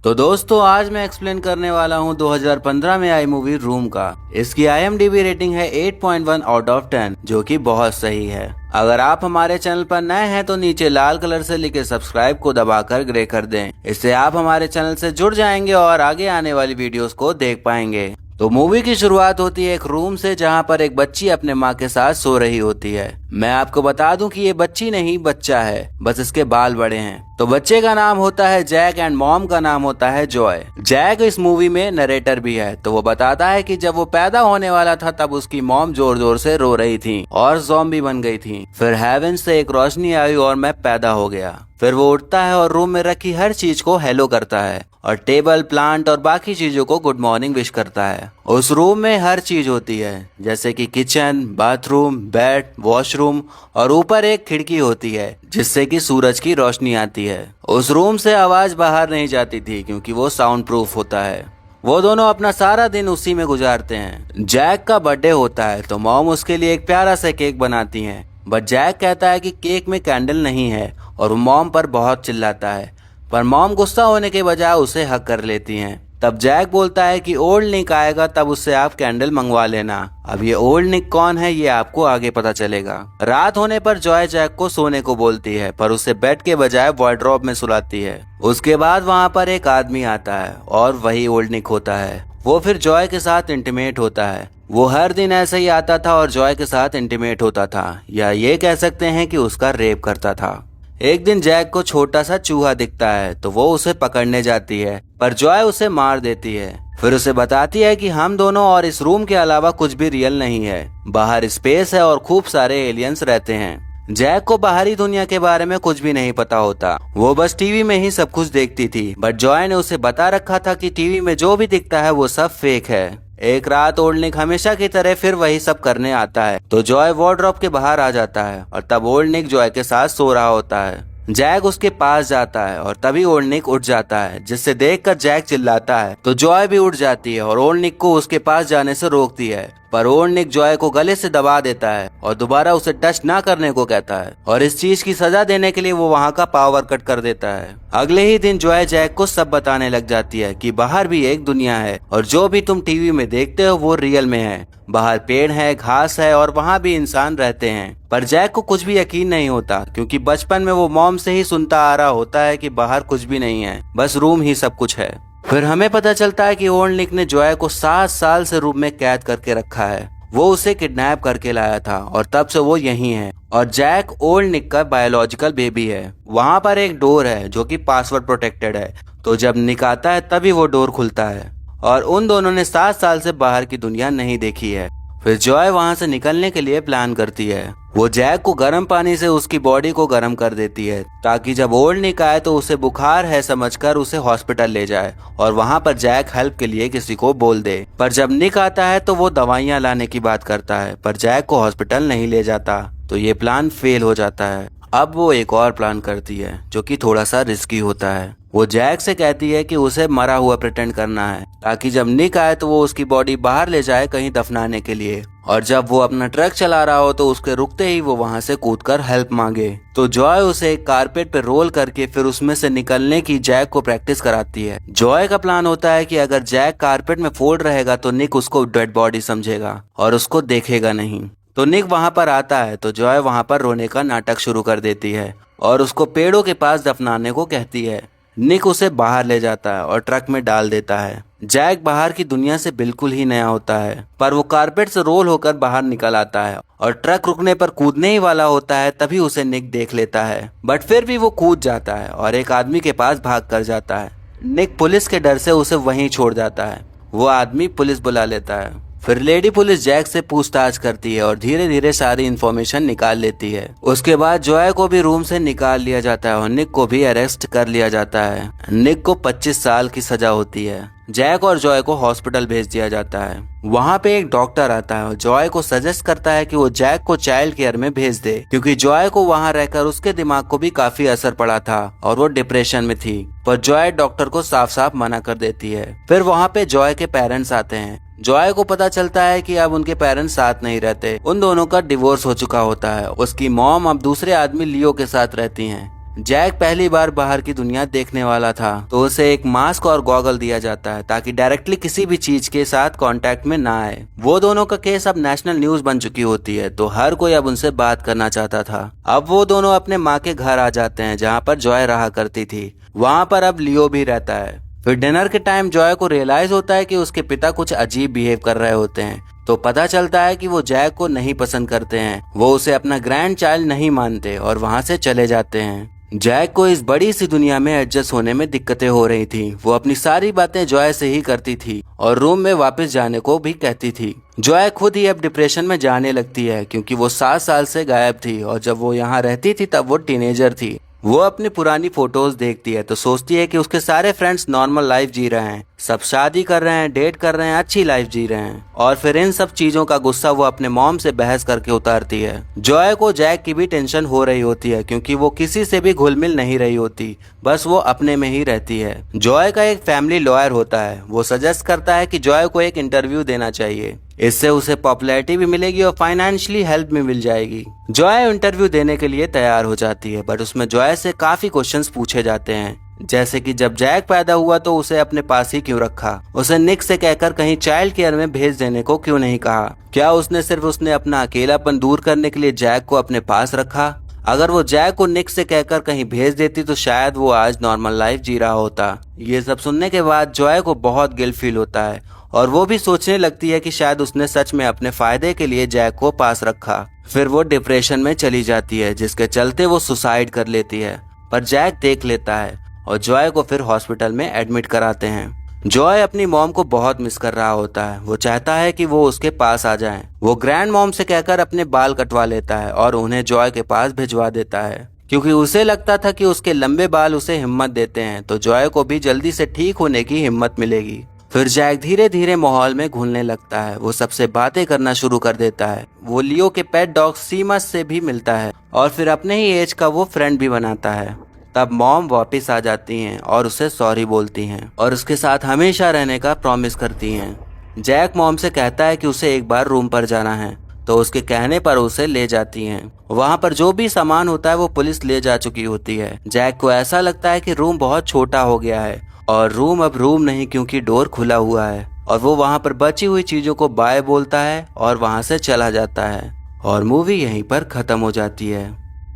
तो दोस्तों आज मैं एक्सप्लेन करने वाला हूँ 2015 में आई मूवी रूम का। इसकी IMDb रेटिंग है 8.1 आउट ऑफ 10 जो कि बहुत सही है। अगर आप हमारे चैनल पर नए हैं तो नीचे लाल कलर से लिखे सब्सक्राइब को दबाकर ग्रे कर दें। इससे आप हमारे चैनल से जुड़ जाएंगे और आगे आने वाली वीडियोस को देख पाएंगे। तो मूवी की शुरुआत होती है एक रूम से जहां पर एक बच्ची अपने माँ के साथ सो रही होती है। मैं आपको बता दूं कि ये बच्ची नहीं बच्चा है, बस इसके बाल बड़े हैं। तो बच्चे का नाम होता है जैक एंड मॉम का नाम होता है जॉय। जैक इस मूवी में नरेटर भी है। तो वो बताता है कि जब वो पैदा होने वाला था तब उसकी मॉम जोर जोर से रो रही थी और ज़ॉम्बी बन गई थी। फिर हेवन से एक रोशनी आई और मैं पैदा हो गया। फिर वो उठता है और रूम में रखी हर चीज को हेलो करता है और टेबल, प्लांट और बाकी चीजों को गुड मॉर्निंग विश करता है। उस रूम में हर चीज होती है जैसे कि किचन, बाथरूम, बेड, वॉशरूम और ऊपर एक खिड़की होती है जिससे कि सूरज की रोशनी आती है। उस रूम से आवाज बाहर नहीं जाती थी क्योंकि वो साउंड प्रूफ होता है। वो दोनों अपना सारा दिन उसी में गुजारते हैं। जैक का बर्थडे होता है तो मॉम उसके लिए एक प्यारा सा केक बनाती है, बट जैक कहता है कि केक में कैंडल नहीं है और वो मॉम पर बहुत चिल्लाता है, पर मॉम गुस्सा होने के बजाय उसे हक कर लेती हैं। तब जैक बोलता है कि ओल्ड निक आएगा तब उससे आप कैंडल मंगवा लेना। अब ये ओल्ड निक कौन है ये आपको आगे पता चलेगा। रात होने पर जॉय जैक को सोने को बोलती है पर उसे बेड के बजाय वार्डरोब में सुलाती है। उसके बाद वहाँ पर एक आदमी आता है और वही ओल्ड निक होता है। वो फिर जॉय के साथ इंटीमेट होता है। वो हर दिन ऐसे ही आता था और जॉय के साथ इंटीमेट होता था, या ये कह सकते हैं कि उसका रेप करता था। एक दिन जैक को छोटा सा चूहा दिखता है तो वो उसे पकड़ने जाती है पर जॉय उसे मार देती है। फिर उसे बताती है कि हम दोनों और इस रूम के अलावा कुछ भी रियल नहीं है, बाहर स्पेस है और खूब सारे एलियंस रहते हैं। जैक को बाहरी दुनिया के बारे में कुछ भी नहीं पता होता, वो बस टीवी में ही सब कुछ देखती थी, बट जॉय ने उसे बता रखा था कि टीवी में जो भी दिखता है वो सब फेक है। एक रात ओल्ड निक हमेशा की तरह फिर वही सब करने आता है तो जॉय वार्डरोब के बाहर आ जाता है और तब ओल्ड निक जॉय के साथ सो रहा होता है। जैक उसके पास जाता है और तभी ओल्ड निक उठ जाता है, जिससे देखकर जैक चिल्लाता है तो जॉय भी उठ जाती है और ओल्ड निक को उसके पास जाने से रोकती है, पर ओल्ड निक जॉय को गले से दबा देता है और दोबारा उसे टच ना करने को कहता है और इस चीज की सजा देने के लिए वो वहाँ का पावर कट कर देता है। अगले ही दिन जॉय जैक को सब बताने लग जाती है कि बाहर भी एक दुनिया है और जो भी तुम टीवी में देखते हो वो रियल में है। बाहर पेड़ है, घास है और वहाँ भी इंसान रहते हैं। पर जैक को कुछ भी यकीन नहीं होता क्योंकि बचपन में वो मॉम से ही सुनता आ रहा होता है कि बाहर कुछ भी नहीं है, बस रूम ही सब कुछ है। फिर हमें पता चलता है कि ओल्ड निक ने जॉय को 7 साल से रूम में कैद करके रखा है। वो उसे किडनैप करके लाया था और तब से वो यहीं है और जैक ओल्ड निक का बायोलॉजिकल बेबी है। वहाँ पर एक डोर है जो कि पासवर्ड प्रोटेक्टेड है, तो जब निक आता है तभी वो डोर खुलता है और उन दोनों ने 7 साल से बाहर की दुनिया नहीं देखी है। फिर जॉय वहाँ से निकलने के लिए प्लान करती है। वो जैक को गर्म पानी से उसकी बॉडी को गर्म कर देती है ताकि जब ओल्ड निक आए तो उसे बुखार है समझकर उसे हॉस्पिटल ले जाए और वहाँ पर जैक हेल्प के लिए किसी को बोल दे। पर जब निक आता है तो वो दवाइयाँ लाने की बात करता है पर जैक को हॉस्पिटल नहीं ले जाता, तो ये प्लान फेल हो जाता है। अब वो एक और प्लान करती है जो कि थोड़ा सा रिस्की होता है। वो जैक से कहती है कि उसे मरा हुआ प्रिटेंड करना है ताकि जब निक आए तो वो उसकी बॉडी बाहर ले जाए कहीं दफनाने के लिए, और जब वो अपना ट्रक चला रहा हो तो उसके रुकते ही वो वहाँ से कूदकर हेल्प मांगे। तो जॉय उसे एक कारपेट पे रोल करके फिर उसमें से निकलने की जैक को प्रैक्टिस कराती है। जॉय का प्लान होता है कि अगर जैक कारपेट में फोल्ड रहेगा तो निक उसको डेड बॉडी समझेगा और उसको देखेगा नहीं। तो निक वहाँ पर आता है तो जॉय वहाँ पर रोने का नाटक शुरू कर देती है और उसको पेड़ों के पास दफनाने को कहती है। निक उसे बाहर ले जाता है और ट्रक में डाल देता है। जैक बाहर की दुनिया से बिल्कुल ही नया होता है, पर वो कारपेट से रोल होकर बाहर निकल आता है और ट्रक रुकने पर कूदने ही वाला होता है तभी उसे निक देख लेता है, बट फिर भी वो कूद जाता है और एक आदमी के पास भाग कर जाता है। निक पुलिस के डर से उसे वहीं छोड़ जाता है। वो आदमी पुलिस बुला लेता है। फिर लेडी पुलिस जैक से पूछताछ करती है और धीरे धीरे सारी इन्फॉर्मेशन निकाल लेती है। उसके बाद जॉय को भी रूम से निकाल लिया जाता है और निक को भी अरेस्ट कर लिया जाता है। निक को 25 साल की सजा होती है। जैक और जॉय को हॉस्पिटल भेज दिया जाता है। वहाँ पे एक डॉक्टर आता है और जॉय को सजेस्ट करता है कि वो जैक को चाइल्ड केयर में भेज दे क्योंकि जॉय को वहाँ रहकर उसके दिमाग को भी काफी असर पड़ा था और वो डिप्रेशन में थी, पर जॉय डॉक्टर को साफ साफ मना कर देती है। फिर वहाँ पे जॉय के पेरेंट्स आते हैं। जॉय को पता चलता है कि अब उनके पेरेंट्स साथ नहीं रहते, उन दोनों का डिवोर्स हो चुका होता है। उसकी मॉम अब दूसरे आदमी लियो के साथ रहती हैं। जैक पहली बार बाहर की दुनिया देखने वाला था, तो उसे एक मास्क और गॉगल दिया जाता है ताकि डायरेक्टली किसी भी चीज के साथ कांटेक्ट में ना आए। वो दोनों का केस अब नेशनल न्यूज बन चुकी होती है, तो हर कोई अब उनसे बात करना चाहता था। अब वो दोनों अपने माँ के घर आ जाते हैं जहाँ पर जॉय रहा करती थी। वहाँ पर अब लियो भी रहता है। फिर डिनर के टाइम जॉय को रियलाइज होता है कि उसके पिता कुछ अजीब बिहेव कर रहे होते हैं, तो पता चलता है कि वो जैक को नहीं पसंद करते हैं, वो उसे अपना ग्रैंड चाइल्ड नहीं मानते और वहाँ से चले जाते हैं। जैक को इस बड़ी सी दुनिया में एडजस्ट होने में दिक्कतें हो रही थी। वो अपनी सारी बातें जॉय से ही करती थी और रूम में वापस जाने को भी कहती थी। जॉय खुद ही अब डिप्रेशन में जाने लगती है क्योंकि वो 7 साल से गायब थी और जब वो यहाँ रहती थी तब वो टीनेजर थी। वो अपनी पुरानी फोटोज देखती है तो सोचती है कि उसके सारे फ्रेंड्स नॉर्मल लाइफ जी रहे हैं, सब शादी कर रहे हैं, डेट कर रहे हैं, अच्छी लाइफ जी रहे हैं, और फिर इन सब चीजों का गुस्सा वो अपने मॉम से बहस करके उतारती है। जॉय को जैक की भी टेंशन हो रही होती है क्योंकि वो किसी से भी घुल मिल नहीं रही होती, बस वो अपने में ही रहती है। जॉय का एक फैमिली लॉयर होता है, वो सजेस्ट करता है कि जॉय को एक इंटरव्यू देना चाहिए, इससे उसे पॉपुलैरिटी भी मिलेगी और फाइनेंशियली हेल्प भी मिल जाएगी। जॉय इंटरव्यू देने के लिए तैयार हो जाती है, बट उसमें जॉय से काफी क्वेश्चंस पूछे जाते हैं, जैसे कि जब जैक पैदा हुआ तो उसे अपने पास ही क्यों रखा, उसे निक से कहकर कहीं चाइल्ड केयर में भेज देने को क्यों नहीं कहा, क्या उसने अपना अकेलापन दूर करने के लिए जैक को अपने पास रखा। अगर वो जैक को निक से कहकर कहीं भेज देती तो शायद वो आज नॉर्मल लाइफ जी रहा होता। ये सब सुनने के बाद जॉय को बहुत गिल्ट फील होता है और वो भी सोचने लगती है कि शायद उसने सच में अपने फायदे के लिए जैक को पास रखा। फिर वो डिप्रेशन में चली जाती है, जिसके चलते वो सुसाइड कर लेती है, पर जैक देख लेता है और जॉय को फिर हॉस्पिटल में एडमिट कराते हैं। जॉय अपनी मॉम को बहुत मिस कर रहा होता है, वो चाहता है कि वो उसके पास आ जाएं। वो ग्रैंड मॉम से कहकर अपने बाल कटवा लेता है और उन्हें जॉय के पास भिजवा देता है, क्योंकि उसे लगता था कि उसके लंबे बाल उसे हिम्मत देते हैं तो जॉय को भी जल्दी से ठीक होने की हिम्मत मिलेगी। फिर जैक धीरे धीरे माहौल में घुलने लगता है, वो सबसे बातें करना शुरू कर देता है, वो लियो के पेट डॉग सीमस से भी मिलता है और फिर अपने ही एज का वो फ्रेंड भी बनाता है। तब मॉम वापस आ जाती हैं और उसे सॉरी बोलती हैं और उसके साथ हमेशा रहने का प्रॉमिस करती हैं। जैक मॉम से कहता है कि उसे एक बार रूम पर जाना है, तो उसके कहने पर उसे ले जाती हैं। वहाँ पर जो भी सामान होता है वो पुलिस ले जा चुकी होती है। जैक को ऐसा लगता है कि रूम बहुत छोटा हो गया है और रूम अब रूम नहीं क्योंकि डोर खुला हुआ है, और वो वहाँ पर बची हुई चीजों को बाय बोलता है और वहाँ से चला जाता है और मूवी यहीं पर खत्म हो जाती है।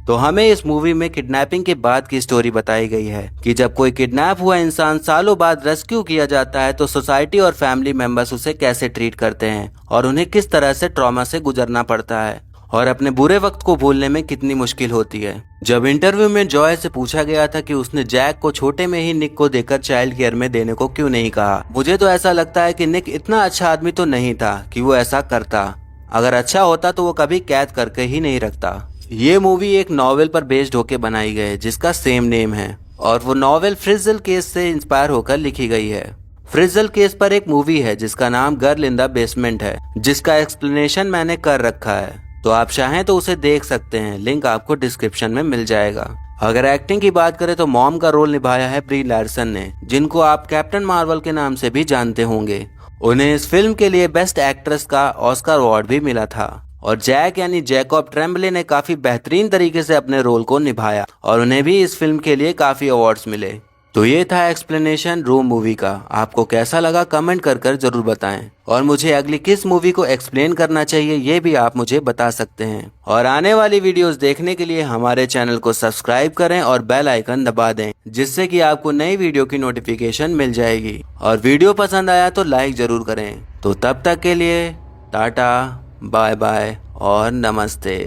तो हमें इस मूवी में किडनैपिंग के बाद की स्टोरी बताई गई है कि जब कोई किडनैप हुआ इंसान सालों बाद रेस्क्यू किया जाता है तो सोसाइटी और फैमिली मेंबर्स उसे कैसे ट्रीट करते हैं और उन्हें किस तरह से ट्रॉमा से गुजरना पड़ता है और अपने बुरे वक्त को भूलने में कितनी मुश्किल होती है। जब इंटरव्यू में जॉय से पूछा गया था कि उसने जैक को छोटे में ही निक को देकर चाइल्ड केयर में देने को क्यों नहीं कहा, मुझे तो ऐसा लगता है कि निक इतना अच्छा आदमी तो नहीं था कि वो ऐसा करता। अगर अच्छा होता तो वो कभी कैद करके ही नहीं रखता। ये मूवी एक नॉवेल पर बेस्ड होकर बनाई गई है जिसका सेम नेम है और वो नॉवेल फ्रिजल केस से इंस्पायर होकर लिखी गई है। फ्रिजल केस पर एक मूवी है जिसका नाम गर्ल इन द बेसमेंट है, जिसका एक्सप्लेनेशन मैंने कर रखा है, तो आप चाहें तो उसे देख सकते हैं, लिंक आपको डिस्क्रिप्शन में मिल जाएगा। अगर एक्टिंग की बात करें तो मॉम का रोल निभाया है ब्री लार्सन ने, जिनको आप कैप्टन मार्वल के नाम से भी जानते होंगे। उन्हें इस फिल्म के लिए बेस्ट एक्ट्रेस का ऑस्कर अवार्ड भी मिला था और जैक यानी जैकब ट्रेम्बले ने काफी बेहतरीन तरीके से अपने रोल को निभाया और उन्हें भी इस फिल्म के लिए काफी अवार्ड्स मिले। तो ये था एक्सप्लेनेशन रूम मूवी का। आपको कैसा लगा कमेंट कर जरूर बताएं और मुझे अगली किस मूवी को एक्सप्लेन करना चाहिए ये भी आप मुझे बता सकते हैं। और आने वाली वीडियोस देखने के लिए हमारे चैनल को सब्सक्राइब करें और बेल आइकन दबा दें, जिससे कि आपको नई वीडियो की नोटिफिकेशन मिल जाएगी। और वीडियो पसंद आया तो लाइक जरूर करें। तो तब तक के लिए टाटा, बाय बाय और नमस्ते।